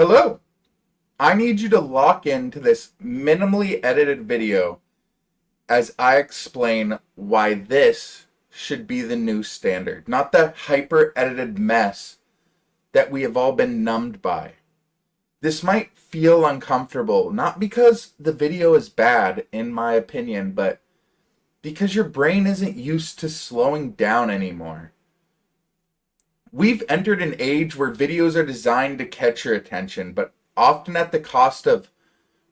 Hello! I need you to lock into this minimally edited video as I explain why this should be the new standard, not the hyper-edited mess that we have all been numbed by. This might feel uncomfortable, not because the video is bad, in my opinion, but because your brain isn't used to slowing down anymore. We've entered an age where videos are designed to catch your attention, but often at the cost of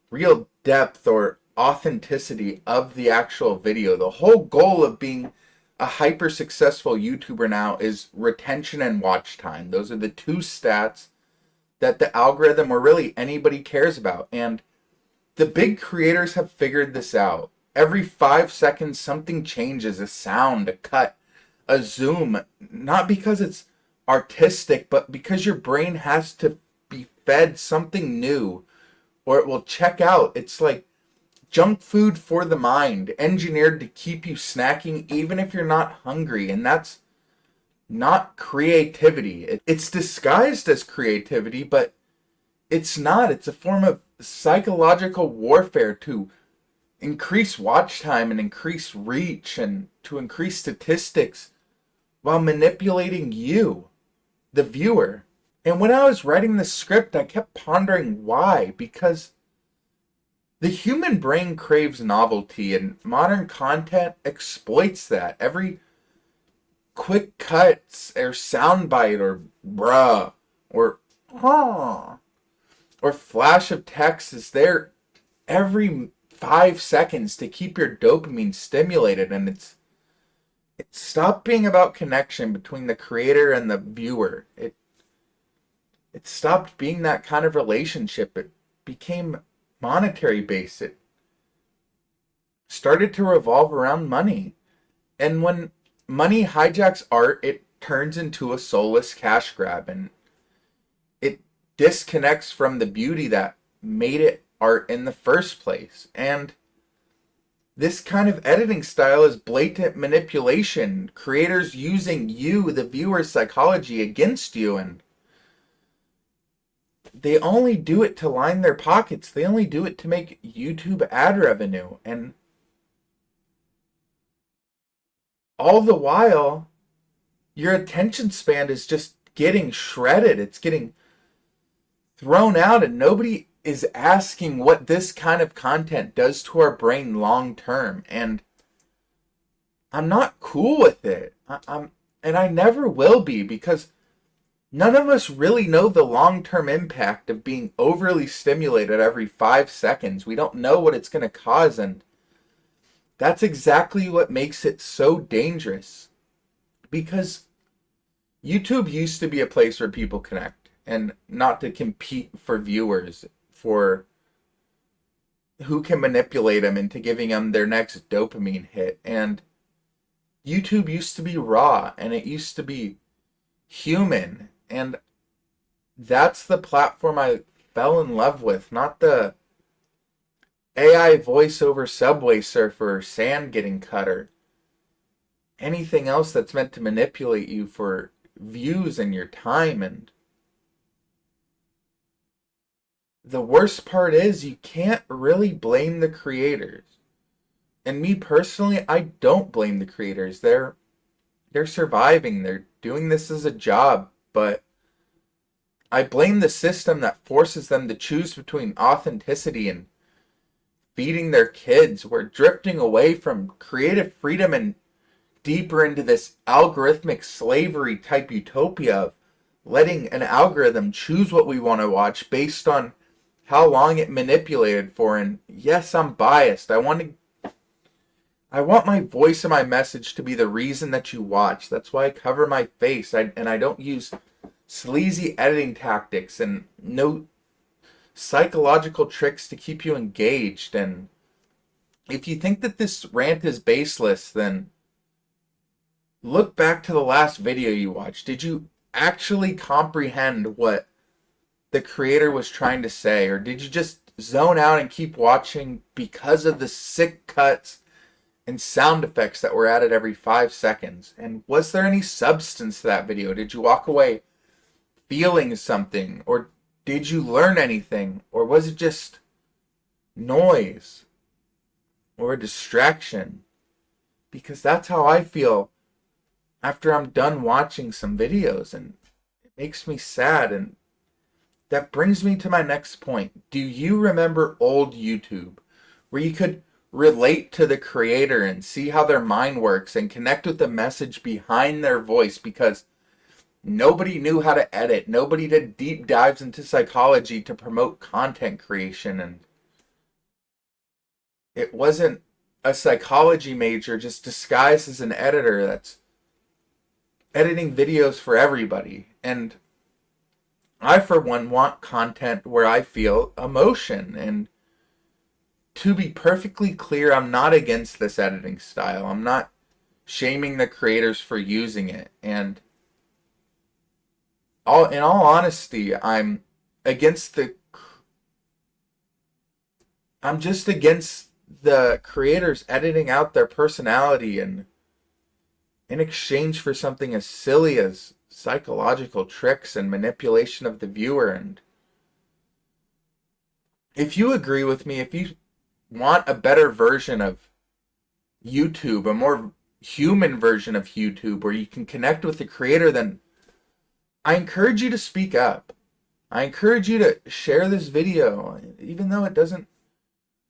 real depth or authenticity of the actual video. The whole goal of being a hyper successful YouTuber now is retention and watch time. Those are the two stats that the algorithm or really anybody cares about. And the big creators have figured this out. Every 5 seconds something changes, a sound, a cut, a zoom, not because it's artistic, but because your brain has to be fed something new or it will check out. It's like junk food for the mind, engineered to keep you snacking even if you're not hungry. And that's not creativity. It's disguised as creativity, but it's not. It's a form of psychological warfare to increase watch time and increase reach and to increase statistics while manipulating you, the viewer. And when I was writing this script, I kept pondering why. Because the human brain craves novelty, and modern content exploits that. Every quick cuts or soundbite or bruh or huh or flash of text is there every 5 seconds to keep your dopamine stimulated, and it's stopped being about connection between the creator and the viewer. It stopped being that kind of relationship. It became monetary based. It started to revolve around money. And when money hijacks art, it turns into a soulless cash grab, and it disconnects from the beauty that made it art in the first place. And this kind of editing style is blatant manipulation. Creators using you, the viewer's psychology, against you, and they only do it to line their pockets. They only do it to make YouTube ad revenue. And all the while, your attention span is just getting shredded. It's getting thrown out, and nobody is asking what this kind of content does to our brain long term. And I'm not cool with it. And I never will be, because none of us really know the long-term impact of being overly stimulated every 5 seconds. We don't know what it's going to cause, and that's exactly what makes it so dangerous. Because YouTube used to be a place where people connect, and not to compete for viewers, for who can manipulate them into giving them their next dopamine hit. And YouTube used to be raw, and it used to be human. And that's the platform I fell in love with, not the AI voiceover Subway Surfer or sand getting cut or anything else that's meant to manipulate you for views and your time. And the worst part is you can't really blame the creators. And me personally, I don't blame the creators. They're surviving. They're doing this as a job. But I blame the system that forces them to choose between authenticity and feeding their kids. We're drifting away from creative freedom and deeper into this algorithmic slavery type utopia of letting an algorithm choose what we want to watch based on how long it manipulated for. And yes, I'm biased. I want my voice and my message to be the reason that you watch. That's why I cover my face. And I don't use sleazy editing tactics and no psychological tricks to keep you engaged. And if you think that this rant is baseless, then look back to the last video you watched. Did you actually comprehend what the creator was trying to say? Or did you just zone out and keep watching because of the sick cuts and sound effects that were added every 5 seconds? And was there any substance to that video? Did you walk away feeling something? Or Did you learn anything? Or was it just noise or a distraction? Because that's how I feel after I'm done watching some videos, and it makes me sad. And that brings me to my next point. Do you remember old YouTube where you could relate to the creator and see how their mind works and connect with the message behind their voice? Because nobody knew how to edit. Nobody did deep dives into psychology to promote content creation. And it wasn't a psychology major just disguised as an editor that's editing videos for everybody. And I, for one, want content where I feel emotion. And to be perfectly clear, I'm not against this editing style. I'm not shaming the creators for using it. And in all honesty, I'm just against the creators editing out their personality and in exchange for something as silly as psychological tricks and manipulation of the viewer. And if you agree with me, if you want a better version of YouTube, a more human version of YouTube where you can connect with the creator, then I encourage you to speak up. I encourage you to share this video, even though it doesn't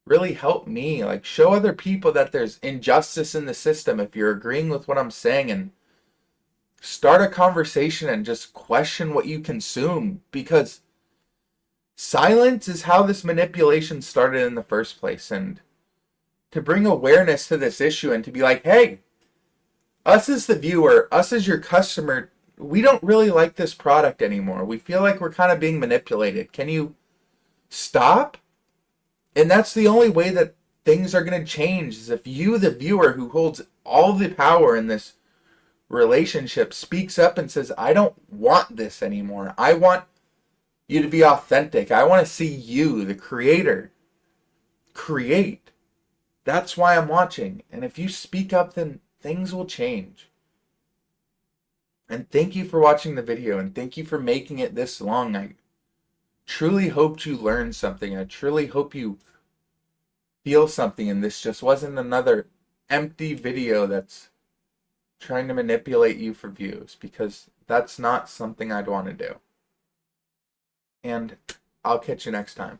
really help me. Like, show other people that there's injustice in the system if you're agreeing with what I'm saying, and start a conversation and just question what you consume, because silence is how this manipulation started in the first place. And to bring awareness to this issue and to be like, hey, us as the viewer, us as your customer, we don't really like this product anymore. We feel like we're kind of being manipulated. Can you stop? And that's the only way that things are going to change, is if you, the viewer who holds all the power in this relationship, speaks up and says, I don't want this anymore. I want you to be authentic. I want to see you, the creator, create. That's why I'm watching. And if you speak up, then things will change. And thank you for watching the video, and thank you for making it this long. I truly hoped you learned something. I truly hope you feel something, and this just wasn't another empty video that's trying to manipulate you for views, because that's not something I'd want to do. And I'll catch you next time.